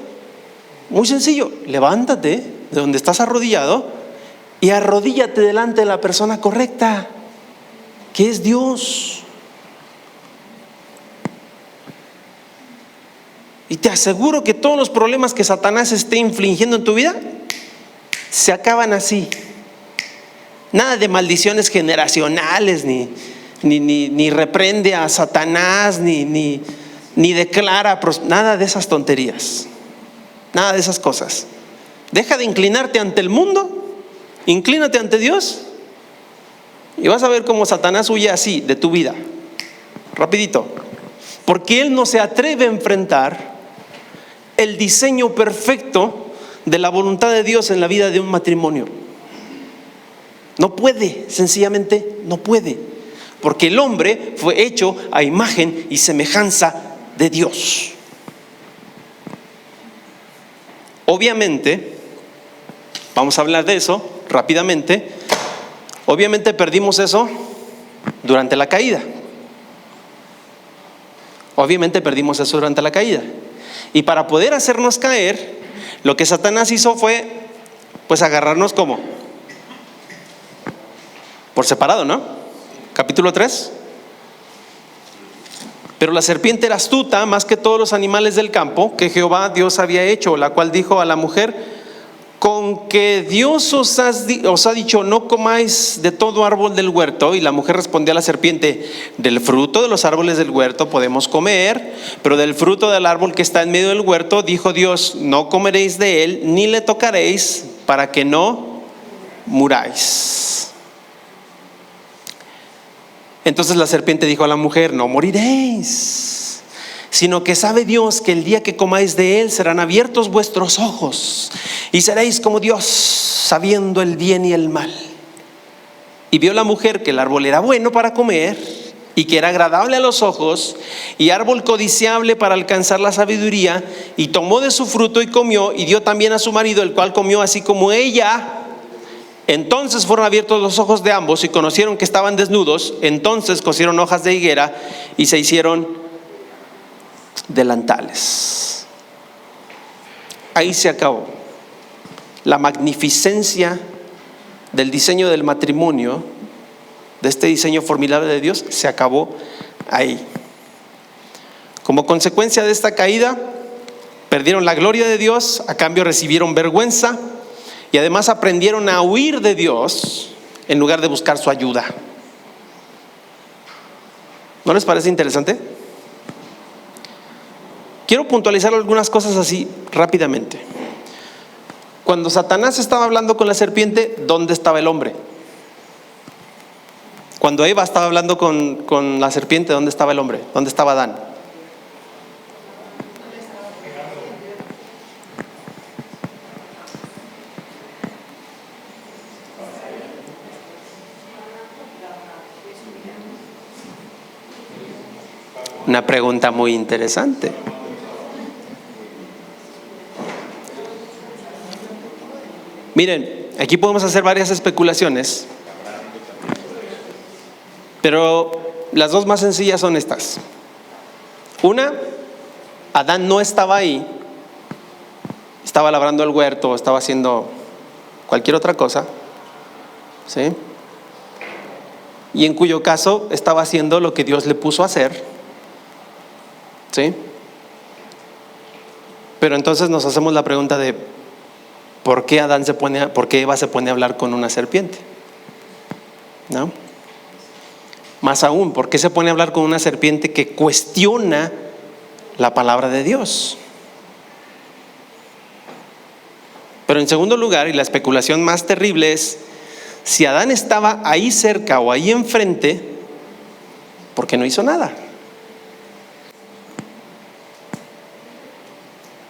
Muy sencillo: levántate de donde estás arrodillado y arrodíllate delante de la persona correcta, que es Dios. Y te aseguro que todos los problemas que Satanás esté infligiendo en tu vida se acaban así. Nada de maldiciones generacionales, ni reprende a Satanás, ni declara, nada de esas tonterías, nada de esas cosas. Deja de inclinarte ante el mundo, inclínate ante Dios, y vas a ver cómo Satanás huye así de tu vida, rapidito, porque él no se atreve a enfrentar el diseño perfecto de la voluntad de Dios en la vida de un matrimonio. No puede, sencillamente no puede. Porque el hombre fue hecho a imagen y semejanza de Dios. Obviamente, vamos a hablar de eso rápidamente. Obviamente perdimos eso durante la caída. Y para poder hacernos caer, lo que Satanás hizo fue, pues, agarrarnos como por separado, ¿no? Capítulo 3. Pero la serpiente era astuta más que todos los animales del campo que Jehová Dios había hecho, la cual dijo a la mujer: con que Dios os ha dicho, no comáis de todo árbol del huerto. Y la mujer respondió a la serpiente: del fruto de los árboles del huerto podemos comer, pero del fruto del árbol que está en medio del huerto, dijo Dios, no comeréis de él, ni le tocaréis, para que no muráis. Entonces la serpiente dijo a la mujer: no moriréis, sino que sabe Dios que el día que comáis de él serán abiertos vuestros ojos y seréis como Dios, sabiendo el bien y el mal. Y vio la mujer que el árbol era bueno para comer y que era agradable a los ojos y árbol codiciable para alcanzar la sabiduría, y tomó de su fruto y comió, y dio también a su marido, el cual comió así como ella. Entonces fueron abiertos los ojos de ambos y conocieron que estaban desnudos. Entonces cosieron hojas de higuera y se hicieron delantales. Ahí se acabó. La magnificencia del diseño del matrimonio, de este diseño formidable de Dios, se acabó ahí. Como consecuencia de esta caída, perdieron la gloria de Dios, a cambio recibieron vergüenza. Y además aprendieron a huir de Dios en lugar de buscar su ayuda. ¿No les parece interesante? Quiero puntualizar algunas cosas así rápidamente. Cuando Satanás estaba hablando con la serpiente, ¿dónde estaba el hombre? Cuando Eva estaba hablando con la serpiente, ¿dónde estaba el hombre? ¿Dónde estaba Adán? Una pregunta muy interesante. Miren, aquí podemos hacer varias especulaciones, pero las dos más sencillas son estas. Una, Adán no estaba ahí, estaba labrando el huerto, estaba haciendo cualquier otra cosa, ¿sí? Y en cuyo caso estaba haciendo lo que Dios le puso a hacer, ¿sí? Pero entonces nos hacemos la pregunta de ¿por qué Eva se pone a hablar con una serpiente? ¿No? Más aún, ¿por qué se pone a hablar con una serpiente que cuestiona la palabra de Dios? Pero en segundo lugar, y la especulación más terrible es, si Adán estaba ahí cerca o ahí enfrente, ¿por qué no hizo nada?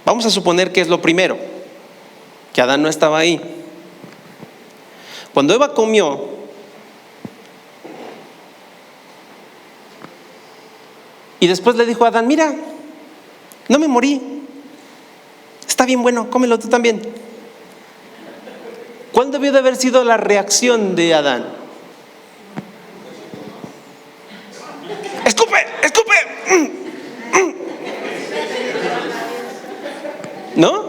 Vamos a suponer que es lo primero, que Adán no estaba ahí. Cuando Eva comió, y después le dijo a Adán, mira, no me morí, está bien bueno, cómelo tú también. ¿Cuál debió de haber sido la reacción de Adán? ¡Escupe! ¡Escupe! ¿No?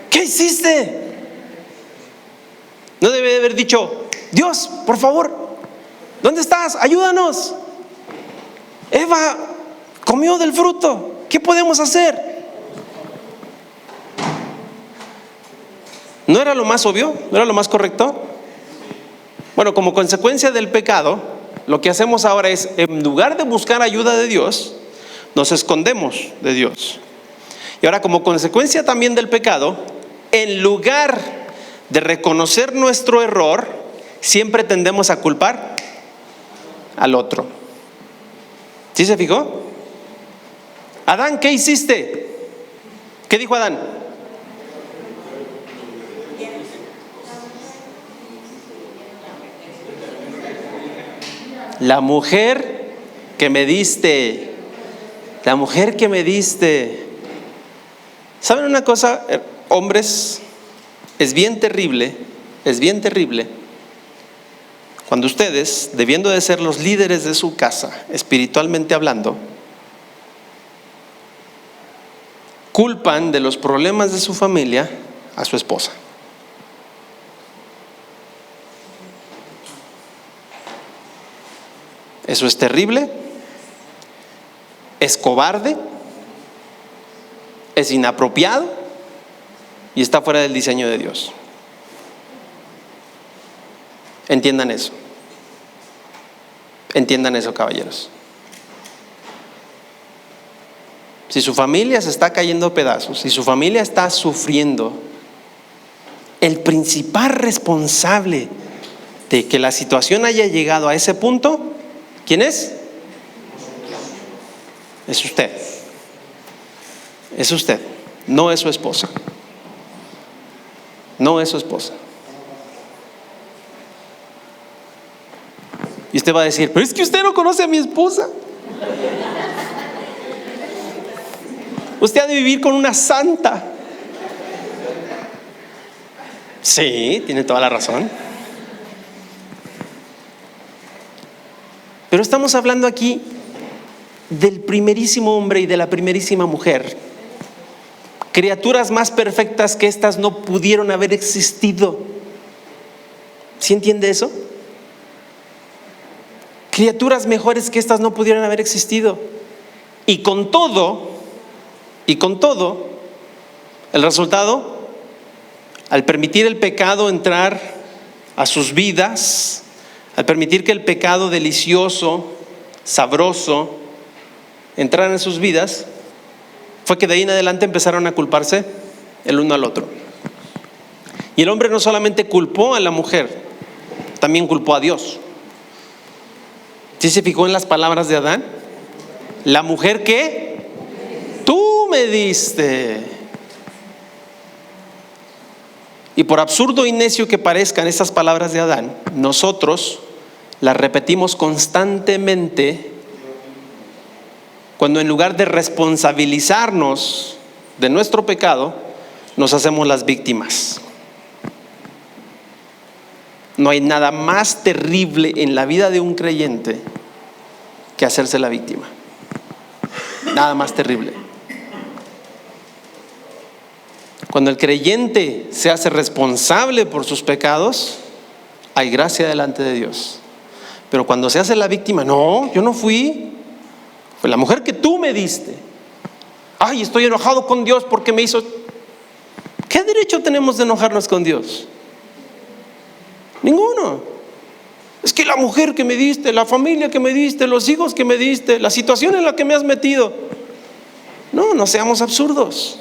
¿Qué hiciste? No debe de haber dicho, Dios, por favor, ¿dónde estás? Ayúdanos. Eva comió del fruto, ¿qué podemos hacer? ¿No era lo más obvio? ¿No era lo más correcto? Bueno, como consecuencia del pecado, lo que hacemos ahora es, en lugar de buscar ayuda de Dios, nos escondemos de Dios. Y ahora, como consecuencia también del pecado, en lugar de reconocer nuestro error, siempre tendemos a culpar al otro. ¿Sí se fijó? Adán, ¿qué hiciste? ¿Qué dijo Adán? La mujer que me diste, la mujer que me diste. ¿Saben una cosa, hombres? Es bien terrible cuando ustedes, debiendo de ser los líderes de su casa, espiritualmente hablando, culpan de los problemas de su familia a su esposa. Eso es terrible, es cobarde, es inapropiado y está fuera del diseño de Dios. Entiendan eso. Entiendan eso, caballeros. Si su familia se está cayendo a pedazos, si su familia está sufriendo, el principal responsable de que la situación haya llegado a ese punto, ¿quién es? Es usted. Es usted, no es su esposa. No es su esposa. Y usted va a decir, pero es que usted no conoce a mi esposa. Usted ha de vivir con una santa. Sí, tiene toda la razón. Pero estamos hablando aquí del primerísimo hombre y de la primerísima mujer. Criaturas más perfectas que estas no pudieron haber existido. ¿Sí entiende eso? Criaturas mejores que estas no pudieron haber existido. Y con todo, el resultado, al permitir el pecado entrar a sus vidas, al permitir que el pecado delicioso, sabroso, entrara en sus vidas, fue que de ahí en adelante empezaron a culparse el uno al otro. Y el hombre no solamente culpó a la mujer, también culpó a Dios. ¿Sí se fijó en las palabras de Adán? La mujer que tú me diste. Y por absurdo y necio que parezcan estas palabras de Adán, nosotros las repetimos constantemente cuando en lugar de responsabilizarnos de nuestro pecado, nos hacemos las víctimas. No hay nada más terrible en la vida de un creyente que hacerse la víctima. Nada más terrible. Cuando el creyente se hace responsable por sus pecados, hay gracia delante de Dios. Pero cuando se hace la víctima, no, yo no fui, fue la mujer que tú me diste. Ay, estoy enojado con Dios porque me hizo. ¿Qué derecho tenemos de enojarnos con Dios? Ninguno. Es que la mujer que me diste, la familia que me diste, los hijos que me diste, la situación en la que me has metido. No seamos absurdos.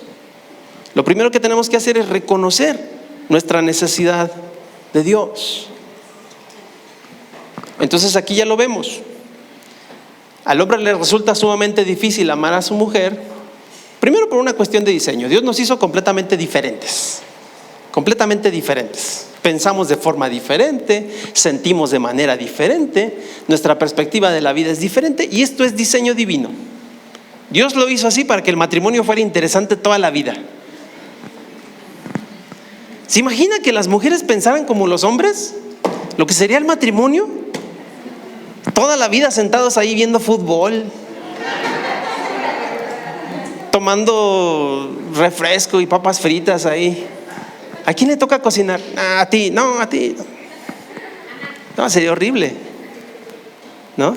Lo primero que tenemos que hacer es reconocer nuestra necesidad de Dios. Entonces aquí ya lo vemos. Al hombre le resulta sumamente difícil amar a su mujer, primero por una cuestión de diseño. Dios nos hizo completamente diferentes. Completamente diferentes. Pensamos de forma diferente, sentimos de manera diferente, nuestra perspectiva de la vida es diferente y esto es diseño divino. Dios lo hizo así para que el matrimonio fuera interesante toda la vida. ¿Se imagina que las mujeres pensaran como los hombres? Lo que sería el matrimonio. Toda la vida sentados ahí viendo fútbol, tomando refresco y papas fritas ahí. ¿A quién le toca cocinar? A ti, no, a ti. No, sería horrible, ¿no?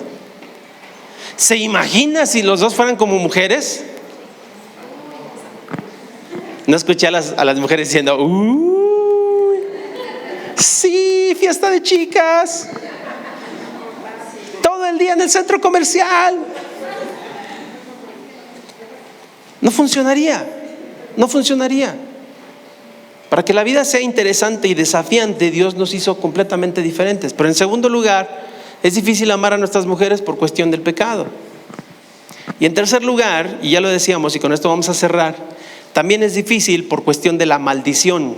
¿Se imagina si los dos fueran como mujeres? No escuché a las mujeres diciendo, sí, fiesta de chicas, todo el día en el centro comercial. No funcionaría. Para que la vida sea interesante y desafiante, Dios nos hizo completamente diferentes. Pero en segundo lugar, es difícil amar a nuestras mujeres por cuestión del pecado. Y en tercer lugar, y ya lo decíamos y con esto vamos a cerrar, también es difícil por cuestión de la maldición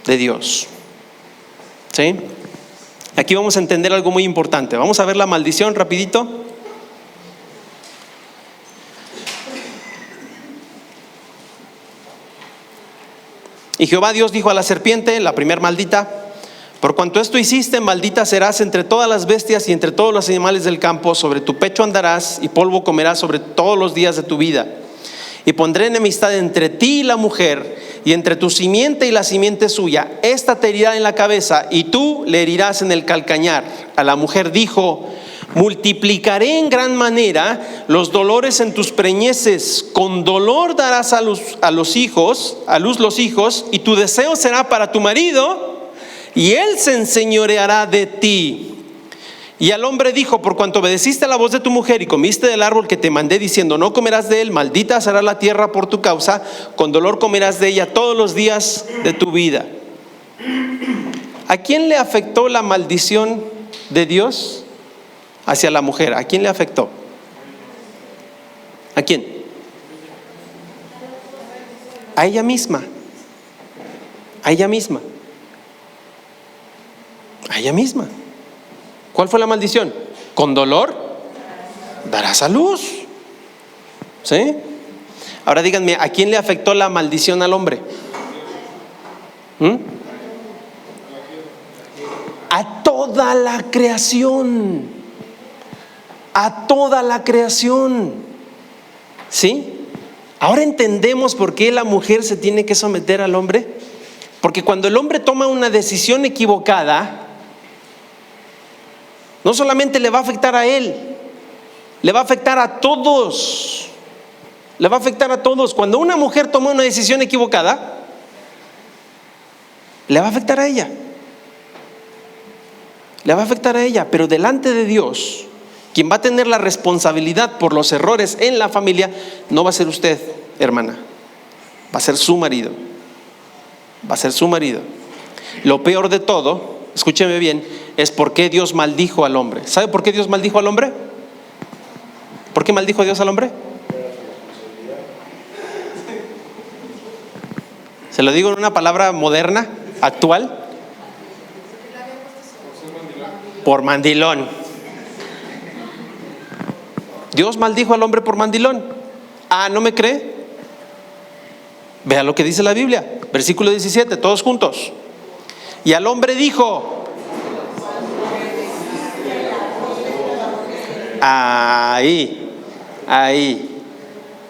de Dios. ¿Sí? Aquí vamos a entender algo muy importante. Vamos a ver la maldición rapidito. Y Jehová Dios dijo a la serpiente, la primer maldita: por cuanto esto hiciste, maldita serás entre todas las bestias y entre todos los animales del campo. Sobre tu pecho andarás y polvo comerás sobre todos los días de tu vida. Y pondré enemistad entre ti y la mujer, y entre tu simiente y la simiente suya. Esta te herirá en la cabeza y tú le herirás en el calcañar. A la mujer dijo: multiplicaré en gran manera los dolores en tus preñeces. Con dolor darás a luz los hijos, y tu deseo será para tu marido, y él se enseñoreará de ti. Y al hombre dijo: por cuanto obedeciste a la voz de tu mujer y comiste del árbol que te mandé diciendo, no comerás de él, maldita será la tierra por tu causa, con dolor comerás de ella todos los días de tu vida. ¿A quién le afectó la maldición de Dios hacia la mujer? ¿A quién le afectó? ¿A quién? A ella misma. A ella misma. A ella misma. ¿Cuál fue la maldición? Con dolor darás a luz. ¿Sí? Ahora díganme, ¿a quién le afectó la maldición al hombre? A toda la creación. A toda la creación. ¿Sí? Ahora entendemos por qué la mujer se tiene que someter al hombre. Porque cuando el hombre toma una decisión equivocada, no solamente le va a afectar a él, le va a afectar a todos. Le va a afectar a todos. Cuando una mujer toma una decisión equivocada, le va a afectar a ella. Le va a afectar a ella, pero delante de Dios, quien va a tener la responsabilidad por los errores en la familia, no va a ser usted, hermana, va a ser su marido. Va a ser su marido. Lo peor de todo, escúcheme bien, es por qué Dios maldijo al hombre. ¿Sabe por qué Dios maldijo al hombre? ¿Por qué maldijo Dios al hombre? Se lo digo en una palabra moderna, actual. Por mandilón. Dios maldijo al hombre por mandilón. Ah, ¿no me cree? Vea lo que dice la Biblia, versículo 17, todos juntos. Y al hombre dijo: ahí,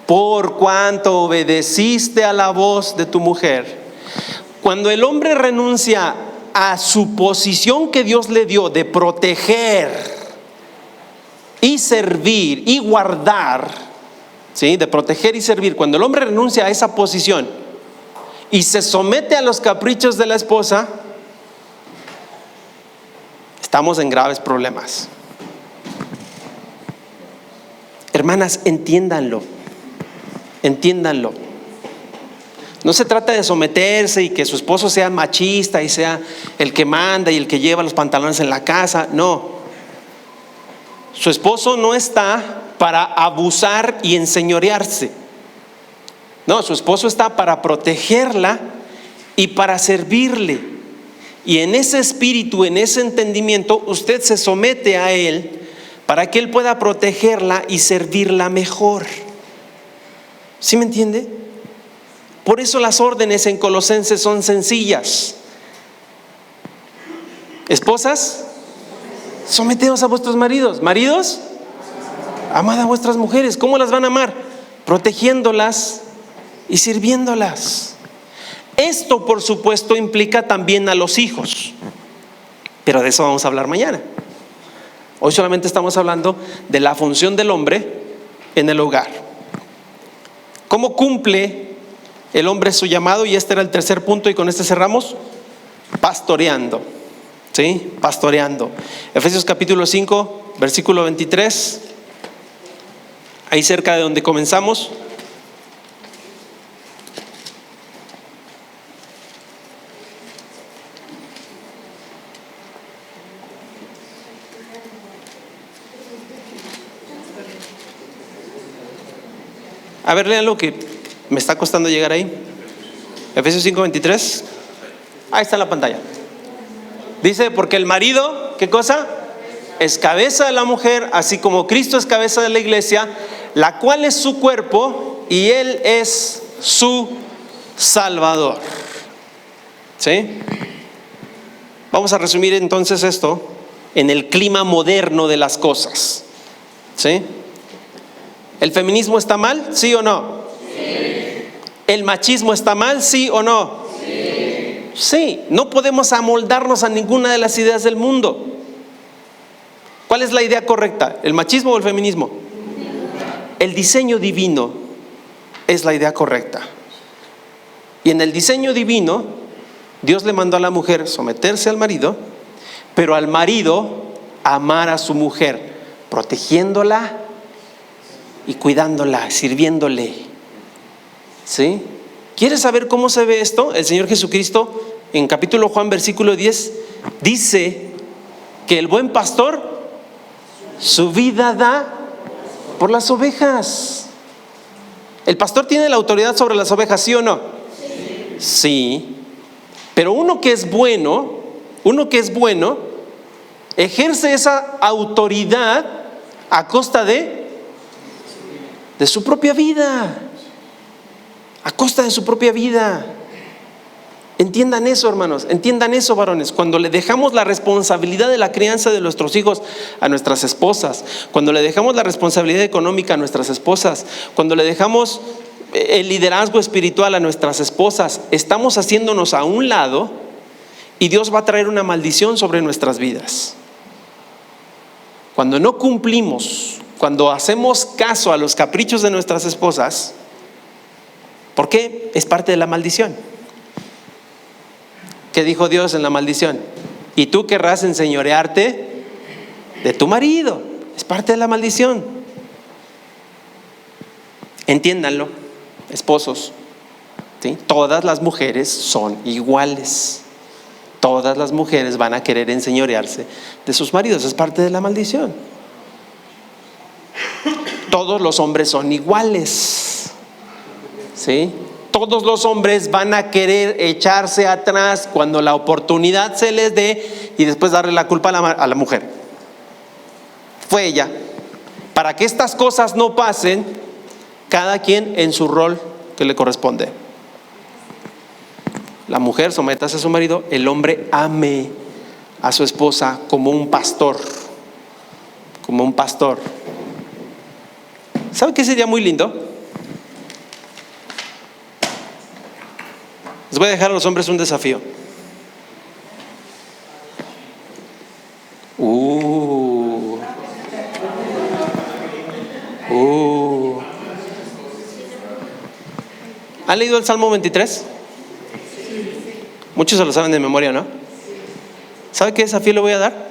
por cuanto obedeciste a la voz de tu mujer. Cuando el hombre renuncia a su posición que Dios le dio de proteger y servir y guardar, ¿sí? De proteger y servir, cuando el hombre renuncia a esa posición y se somete a los caprichos de la esposa, estamos en graves problemas. Hermanas, entiéndanlo. No se trata de someterse y que su esposo sea machista y sea el que manda y el que lleva los pantalones en la casa. No. Su esposo no está para abusar y enseñorearse. No, su esposo está para protegerla y para servirle. Y en ese espíritu, en ese entendimiento, usted se somete a él para que él pueda protegerla y servirla mejor. ¿Sí me entiende? Por eso las órdenes en Colosenses son sencillas. Esposas, someteos a vuestros maridos. Maridos, amad a vuestras mujeres. ¿Cómo las van a amar? Protegiéndolas y sirviéndolas. Esto, por supuesto, implica también a los hijos, pero de eso vamos a hablar mañana. Hoy solamente estamos hablando de la función del hombre en el hogar. ¿Cómo cumple el hombre su llamado? Y este era el tercer punto, y con este cerramos. Pastoreando. ¿Sí? Pastoreando. Efesios capítulo 5, versículo 23. Ahí cerca de donde comenzamos. A ver, léanlo que me está costando llegar ahí. Efesios 5:23. Ahí está en la pantalla. Dice: porque el marido, ¿qué cosa? Es cabeza de la mujer, así como Cristo es cabeza de la iglesia, la cual es su cuerpo y él es su Salvador. ¿Sí? Vamos a resumir entonces esto en el clima moderno de las cosas. ¿Sí? ¿El feminismo está mal? ¿Sí o no? Sí. ¿El machismo está mal? ¿Sí o no? Sí. Sí, no podemos amoldarnos a ninguna de las ideas del mundo. ¿Cuál es la idea correcta? ¿El machismo o el feminismo? El diseño divino es la idea correcta. Y en el diseño divino, Dios le mandó a la mujer someterse al marido, pero al marido amar a su mujer, protegiéndola y cuidándola, sirviéndole. ¿Sí? ¿Quieres saber cómo se ve esto? El Señor Jesucristo, en capítulo Juan, versículo 10, dice que el buen pastor su vida da por las ovejas. ¿El pastor tiene la autoridad sobre las ovejas, sí o no? Sí. Sí. Pero uno que es bueno, ejerce esa autoridad a costa de su propia vida. A costa de su propia vida. Entiendan eso, hermanos, entiendan eso, varones. Cuando le dejamos la responsabilidad de la crianza de nuestros hijos a nuestras esposas, cuando le dejamos la responsabilidad económica a nuestras esposas, cuando le dejamos el liderazgo espiritual a nuestras esposas, estamos haciéndonos a un lado y Dios va a traer una maldición sobre nuestras vidas. Cuando no cumplimos, cuando hacemos caso a los caprichos de nuestras esposas, ¿por qué? Es parte de la maldición. ¿Qué dijo Dios en la maldición? Y tú querrás enseñorearte de tu marido. Es parte de la maldición. Entiéndanlo, esposos, ¿sí? Todas las mujeres son iguales. Todas las mujeres van a querer enseñorearse de sus maridos, es parte de la maldición. Todos los hombres son iguales, ¿sí? Todos los hombres van a querer echarse atrás cuando la oportunidad se les dé y después darle la culpa a la mujer. Fue ella. Para que estas cosas no pasen, cada quien en su rol que le corresponde. La mujer sométase a su marido, el hombre ame a su esposa como un pastor. Como un pastor. ¿Sabe qué sería muy lindo? Les voy a dejar a los hombres un desafío. ¿Han leído el Salmo 23? Muchos se lo saben de memoria, ¿no? ¿Sabe qué desafío le voy a dar?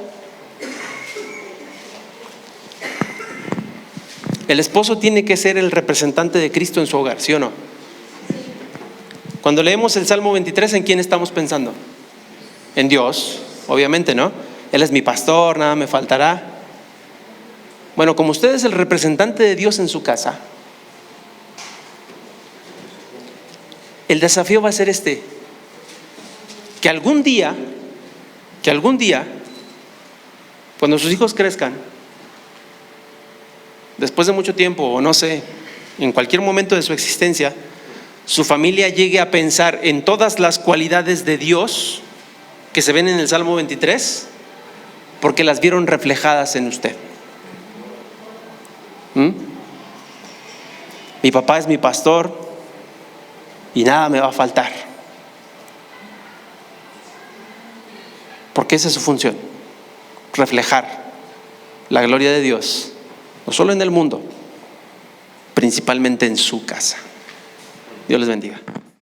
El esposo tiene que ser el representante de Cristo en su hogar, ¿sí o no? Cuando leemos el Salmo 23, ¿en quién estamos pensando? En Dios, obviamente, ¿no? Él es mi pastor, nada me faltará. Bueno, como usted es el representante de Dios en su casa, el desafío va a ser este: que algún día, cuando sus hijos crezcan, después de mucho tiempo, o no sé, en cualquier momento de su existencia, su familia llegue a pensar en todas las cualidades de Dios que se ven en el Salmo 23, porque las vieron reflejadas en usted. Mi papá es mi pastor y nada me va a faltar, porque esa es su función: reflejar la gloria de Dios, no solo en el mundo, principalmente en su casa. Dios les bendiga.